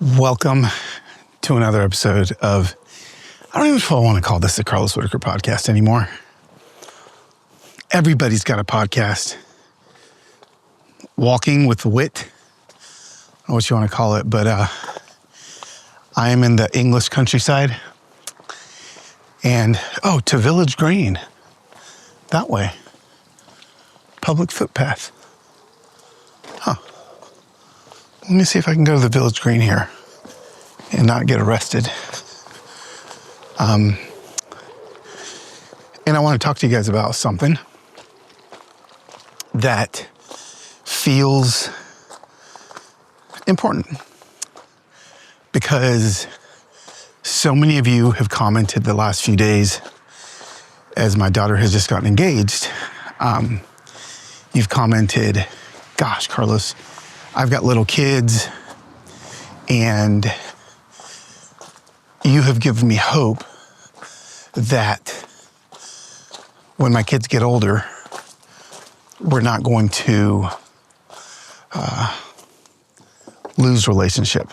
Welcome to another episode of, I don't even know if I want to call this the Carlos Whittaker podcast anymore. Everybody's got a podcast. Walking with Wit, I don't know what you want to call it, but I am in the English countryside. And, to Village Green, that way. Public footpath. Let me see if I can go to the Village Green here and not get arrested. And I want to talk to you guys about something that feels important because so many of you have commented the last few days as my daughter has just gotten engaged. You've commented, gosh, Carlos, I've got little kids, and you have given me hope that when my kids get older, we're not going to lose relationship,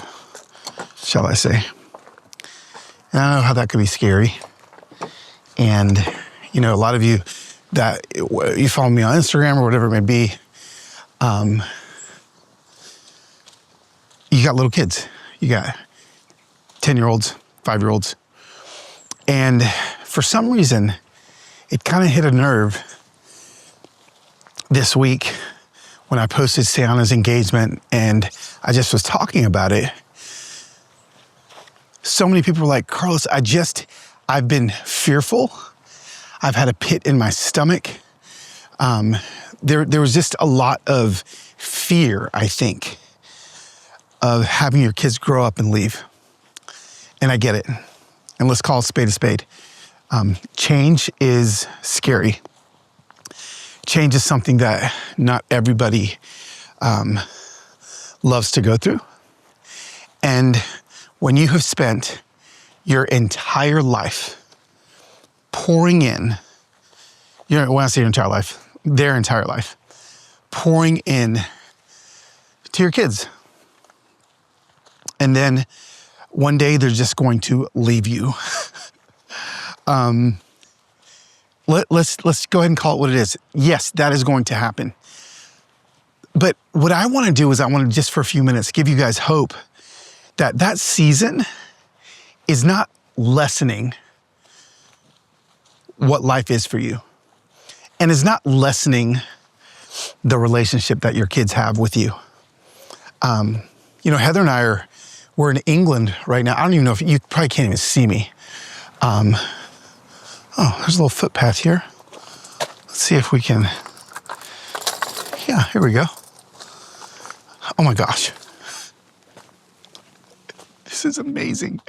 shall I say. And I know how that could be scary. And, a lot of you that you follow me on Instagram or whatever it may be, you got little kids. You got 10-year-olds, 5-year-olds. And for some reason, it kind of hit a nerve this week when I posted Sayana's engagement and I just was talking about it. So many people were like, Carlos, I've been fearful. I've had a pit in my stomach. There was just a lot of fear, I think, of having your kids grow up and leave. And I get it. And let's call a spade a spade. Change is scary. Change is something that not everybody loves to go through. And when you have spent your entire life pouring in, when I say your entire life, their entire life, pouring in to your kids, and then one day they're just going to leave you. Let's go ahead and call it what it is. Yes, that is going to happen. But what I want to do is I want to just for a few minutes give you guys hope that season is not lessening what life is for you, and is not lessening the relationship that your kids have with you. Heather and I we're in England right now. I don't even know if you probably can't even see me. There's a little footpath here. Let's see if we can. Yeah, here we go. Oh my gosh. This is amazing.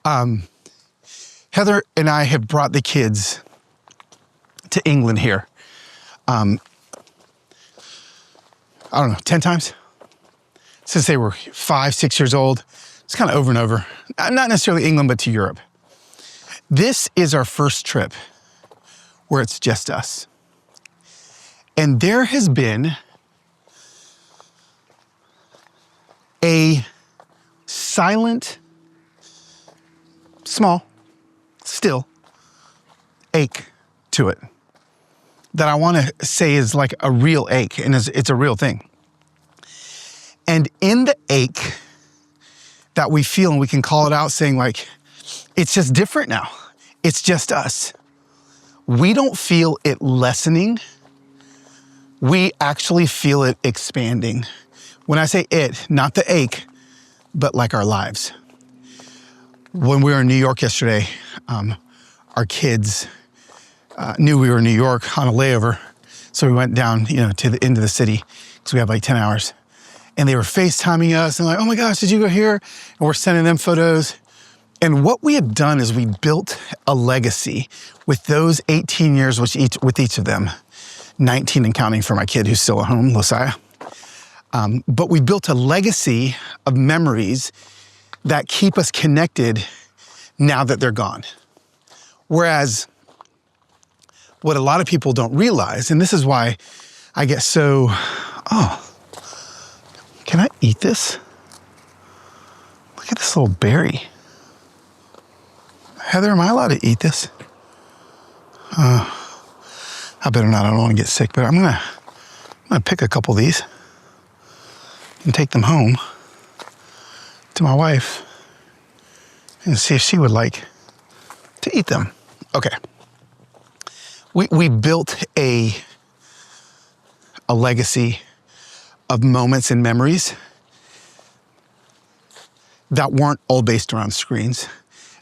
Heather and I have brought the kids to England here. I don't know, 10 times? Since they were 5, 6 years old. It's kind of over and over. Not necessarily England, but to Europe. This is our first trip where it's just us. And there has been a silent, small, still ache to it that I want to say is like a real ache, and it's a real thing. And in the ache that we feel, and we can call it out saying like, it's just different now. It's just us. We don't feel it lessening. We actually feel it expanding. When I say it, not the ache, but like our lives. When we were in New York yesterday, our kids knew we were in New York on a layover. So we went down, to the end of the city because we have like 10 hours. And they were FaceTiming us and like, oh my gosh, did you go here? And we're sending them photos. And what we had done is we built a legacy with those 18 years with each of them, 19 and counting for my kid who's still at home, Losiah. But we built a legacy of memories that keep us connected now that they're gone. Whereas what a lot of people don't realize, and this is why I get so, can I eat this? Look at this little berry. Heather, am I allowed to eat this? I better not. I don't want to get sick, but I'm gonna pick a couple of these and take them home to my wife and see if she would like to eat them. Okay. We built a legacy of moments and memories that weren't all based around screens.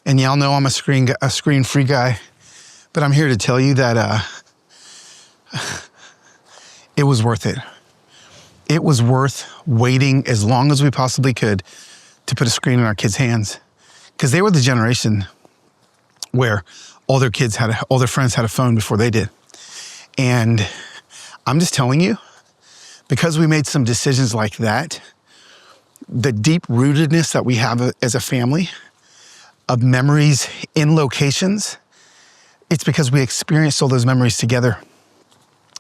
And y'all know I'm a screen-free guy, but I'm here to tell you that it was worth it. It was worth waiting as long as we possibly could to put a screen in our kids' hands, because they were the generation where all their friends had a phone before they did. And I'm just telling you, because we made some decisions like that, the deep rootedness that we have as a family of memories in locations, it's because we experienced all those memories together.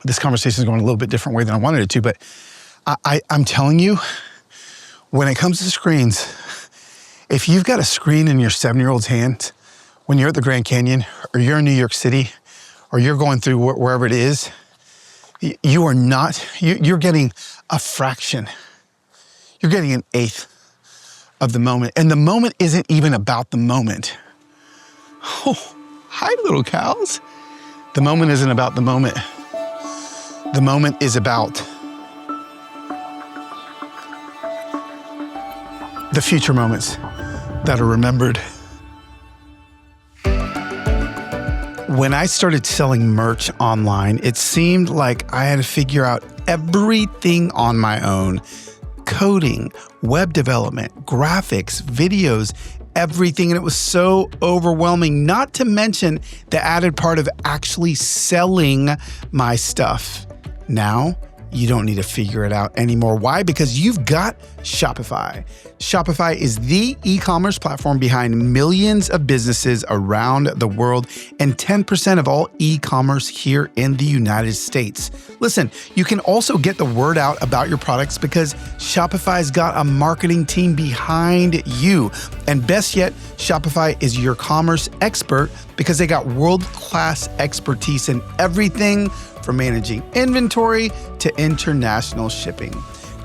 This conversation is going a little bit different way than I wanted it to, but I'm telling you, when it comes to screens, if you've got a screen in your 7-year-old's hand, when you're at the Grand Canyon, or you're in New York City, or you're going through wherever it is, you're getting a fraction. You're getting an eighth of the moment. And the moment isn't even about the moment. Oh, hi, little cows. The moment isn't about the moment. The moment is about the future moments that are remembered. When I started selling merch online, it seemed like I had to figure out everything on my own. Coding, web development, graphics, videos, everything. And it was so overwhelming, not to mention the added part of actually selling my stuff. Now, you don't need to figure it out anymore. Why? Because you've got Shopify. Shopify is the e-commerce platform behind millions of businesses around the world and 10% of all e-commerce here in the United States. Listen, you can also get the word out about your products because Shopify's got a marketing team behind you. And best yet, Shopify is your commerce expert because they got world-class expertise in everything from managing inventory to international shipping.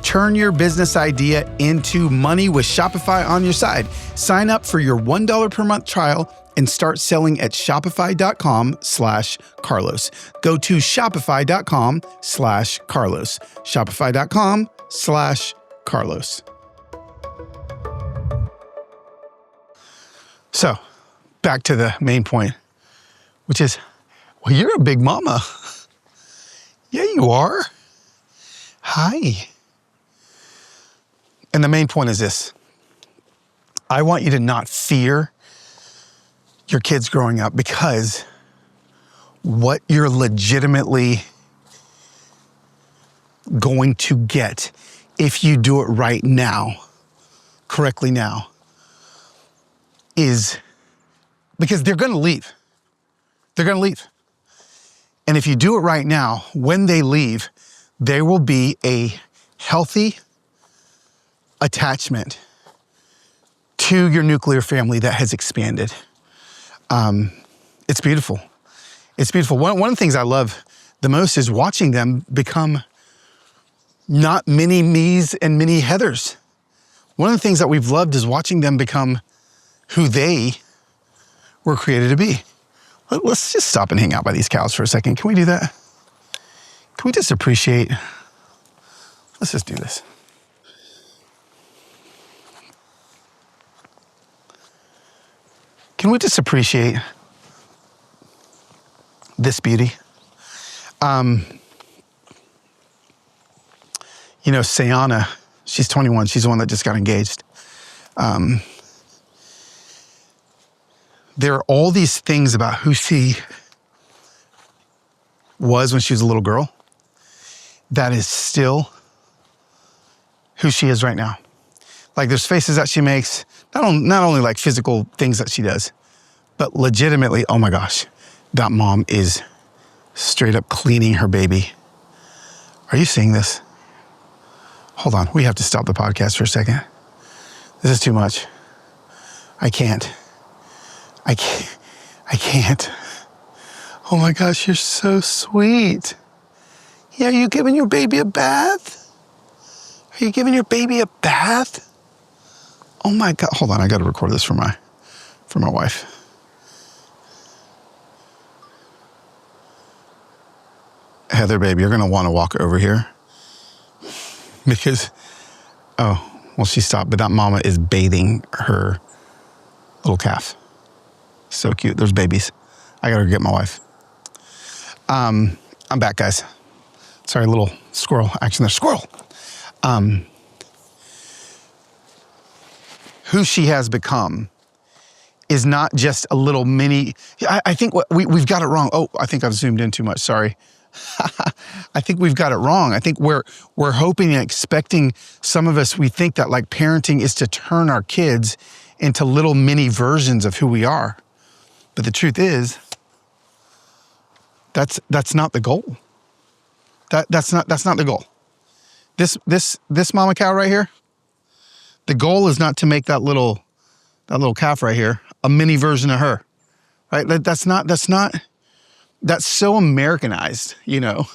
Turn your business idea into money with Shopify on your side. Sign up for your $1 per month trial and start selling at shopify.com/Carlos. Go to shopify.com/Carlos. Shopify.com/Carlos. So, back to the main point, which is, well, you're a big mama. Yeah, you are. Hi. And the main point is this. I want you to not fear your kids growing up, because what you're legitimately going to get if you do it right now, correctly now, is because they're going to leave. They're going to leave. And if you do it right now, when they leave, there will be a healthy attachment to your nuclear family that has expanded. It's beautiful. It's beautiful. One of the things I love the most is watching them become not mini me's and mini Heathers. One of the things that we've loved is watching them become who they were created to be. Let's just stop and hang out by these cows for a second. Can we do that? Can we just appreciate? Let's just do this. Can we just appreciate this beauty? Sayana, she's 21. She's the one that just got engaged. There are all these things about who she was when she was a little girl that is still who she is right now. Like, there's faces that she makes, not only like physical things that she does, but legitimately, oh my gosh, that mom is straight up cleaning her baby. Are you seeing this? Hold on, we have to stop the podcast for a second. This is too much. I can't. I can't. I can't. Oh my gosh, you're so sweet. Yeah, are you giving your baby a bath? Are you giving your baby a bath? Oh my God, hold on, I gotta record this for my wife. Heather, babe, you're gonna wanna walk over here because, oh, well, she stopped, but that mama is bathing her little calf. So cute, there's babies. I gotta get my wife. I'm back, guys. Sorry, a little squirrel action there. Squirrel. Who she has become is not just a little mini. I think we've got it wrong. Oh, I think I've zoomed in too much. Sorry. I think we've got it wrong. I think we're hoping and expecting, some of us, we think that like parenting is to turn our kids into little mini versions of who we are. But the truth is, that's not the goal. That's not the goal. This mama cow right here, the goal is not to make that little calf right here a mini version of her, right? That's so Americanized, you know.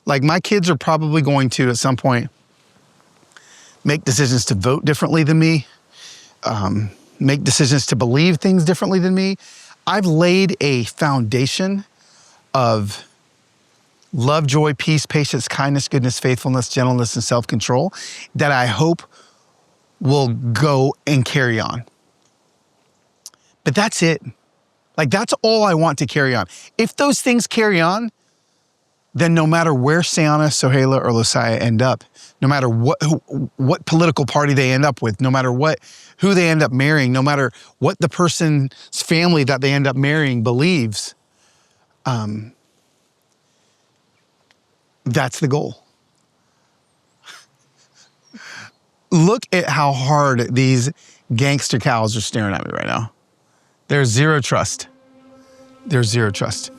Like my kids are probably going to at some point make decisions to vote differently than me, make decisions to believe things differently than me. I've laid a foundation of love, joy, peace, patience, kindness, goodness, faithfulness, gentleness, and self-control that I hope will go and carry on. But that's it. Like that's all I want to carry on. If those things carry on, then no matter where Sayana, Sohaila, or Losiah end up, no matter what political party they end up with, no matter who they end up marrying, no matter what the person's family that they end up marrying believes, that's the goal. Look at how hard these gangster cows are staring at me right now. There's zero trust. There's zero trust.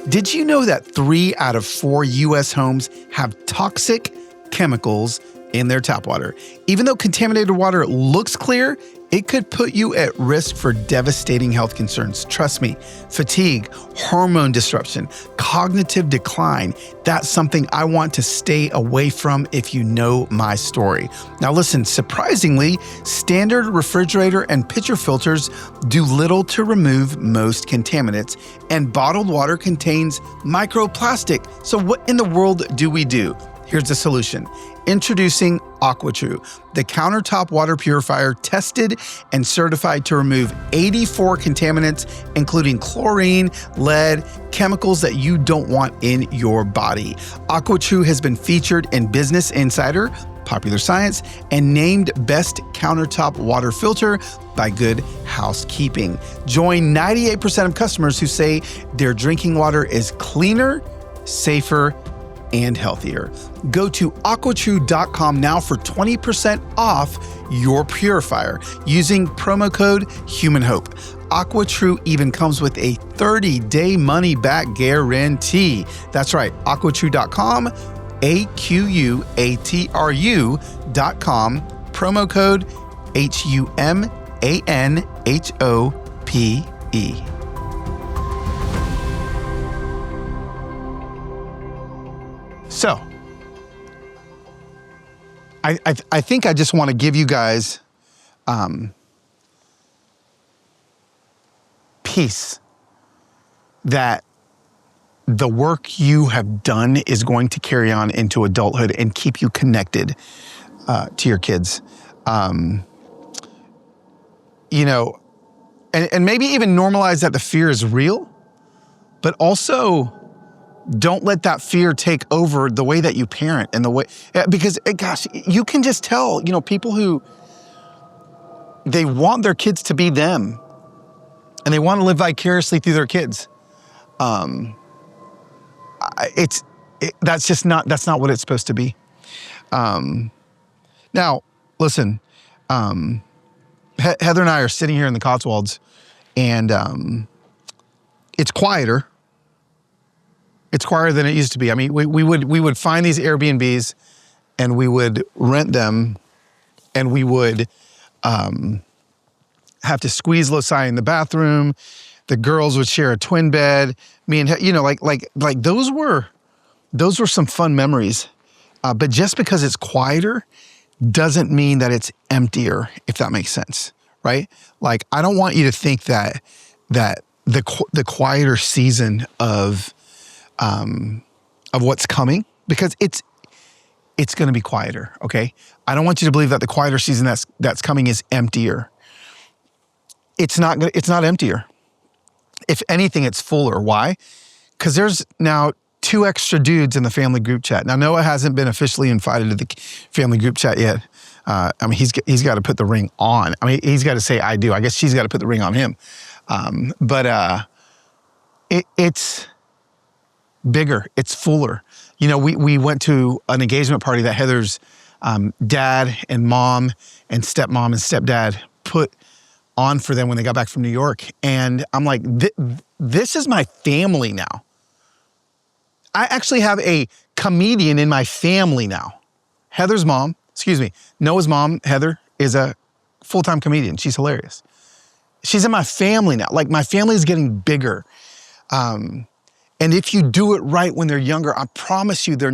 Did you know that 3 out of 4 U.S. homes have toxic chemicals in their tap water? Even though contaminated water looks clear, it could put you at risk for devastating health concerns. Trust me, fatigue, hormone disruption, cognitive decline, that's something I want to stay away from if you know my story. Now listen, surprisingly, standard refrigerator and pitcher filters do little to remove most contaminants, and bottled water contains microplastic. So what in the world do we do? Here's the solution. Introducing AquaTrue, the countertop water purifier tested and certified to remove 84 contaminants, including chlorine, lead, chemicals that you don't want in your body. AquaTrue has been featured in Business Insider, Popular Science, and named Best Countertop Water Filter by Good Housekeeping. Join 98% of customers who say their drinking water is cleaner, safer, and healthier. Go to aquatrue.com now for 20% off your purifier using promo code HUMANHOPE. AquaTrue even comes with a 30-day money-back guarantee. That's right, aquatrue.com, AQUATRU.com, promo code HUMANHOPE. So, I think I just want to give you guys peace that the work you have done is going to carry on into adulthood and keep you connected to your kids. You know, and maybe even normalize that the fear is real, but also don't let that fear take over the way that you parent and the way, because gosh, you can just tell, you know, people who, they want their kids to be them and they want to live vicariously through their kids. That's not what it's supposed to be. Now, listen, Heather and I are sitting here in the Cotswolds and it's quieter. It's quieter than it used to be. I mean, we would find these Airbnbs and we would rent them, and we would have to squeeze Losai in the bathroom. The girls would share a twin bed. Me and, like those were some fun memories. But just because it's quieter doesn't mean that it's emptier, if that makes sense, right? Like, I don't want you to think that the quieter season of what's coming, because it's going to be quieter, okay? I don't want you to believe that the quieter season that's coming is emptier. It's not emptier. If anything, it's fuller. Why? Because there's now 2 extra dudes in the family group chat. Now, Noah hasn't been officially invited to the family group chat yet. I mean, he's got to put the ring on. I mean, he's got to say, I do. I guess she's got to put the ring on him. But it's bigger. It's fuller. You know, we went to an engagement party that Heather's dad and mom and stepmom and stepdad put on for them when they got back from New York. And I'm like, this is my family now. I actually have a comedian in my family now. Noah's mom, Heather, is a full-time comedian. She's hilarious. She's in my family now. Like, my family is getting bigger. And if you do it right when they're younger, I promise you they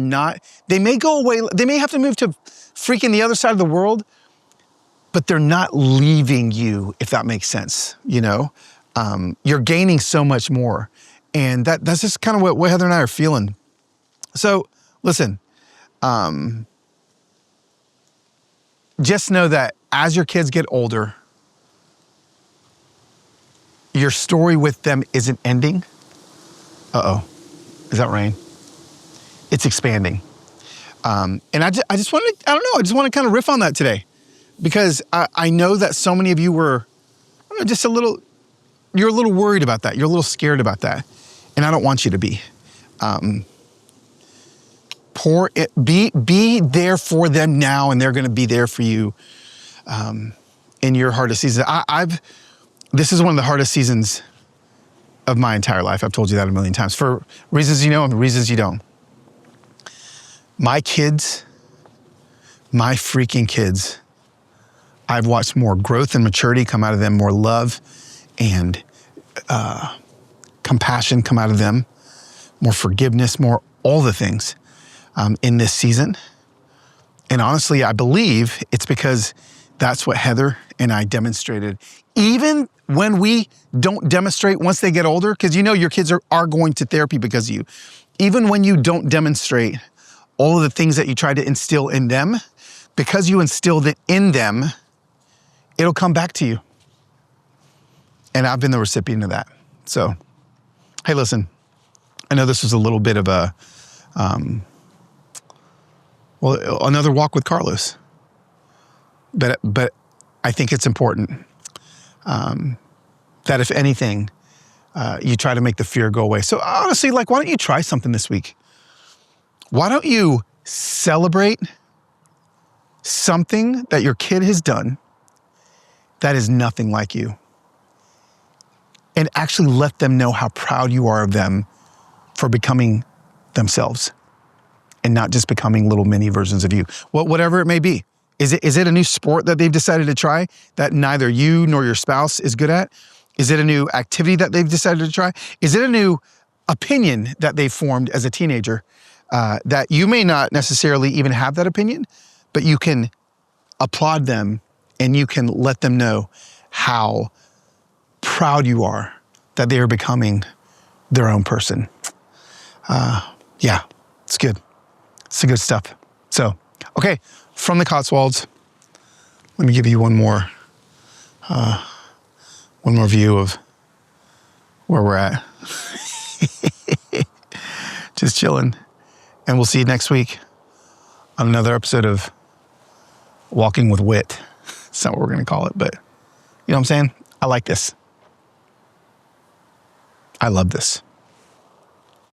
may go away. They may have to move to freaking the other side of the world, but they're not leaving you, if that makes sense, you know? You're gaining so much more. And that's just kind of what Heather and I are feeling. So, listen, just know that as your kids get older, your story with them isn't ending. Uh-oh, is that rain? It's expanding. And I just want to, I just want to kind of riff on that today, because I know that so many of you were, you're a little worried about that. You're a little scared about that. And I don't want you to be. Be there for them now, and they're going to be there for you in your hardest season. This is one of the hardest seasons of my entire life. I've told you that a million times, for reasons you know and reasons you don't. My kids, my freaking kids, I've watched more growth and maturity come out of them, more love and compassion come out of them, more forgiveness, more all the things in this season. And honestly, I believe it's because that's what Heather and I demonstrated. Even when we don't demonstrate once they get older, because you know your kids are going to therapy because of you. Even when you don't demonstrate all of the things that you tried to instill in them, because you instilled it in them, it'll come back to you. And I've been the recipient of that. So, hey, listen, I know this was a little bit of a, another walk with Carlos. But I think it's important that if anything, you try to make the fear go away. So honestly, why don't you try something this week? Why don't you celebrate something that your kid has done that is nothing like you, and actually let them know how proud you are of them for becoming themselves and not just becoming little mini versions of you. Whatever it may be. Is it a new sport that they've decided to try that neither you nor your spouse is good at? Is it a new activity that they've decided to try? Is it a new opinion that they've formed as a teenager that you may not necessarily even have that opinion, but you can applaud them and you can let them know how proud you are that they are becoming their own person. Yeah, it's good. It's the good stuff. So, okay, from the Cotswolds, let me give you one more view of where we're at. Just chilling. And we'll see you next week on another episode of Walking with Wit. That's not what we're going to call it, but you know what I'm saying? I like this. I love this.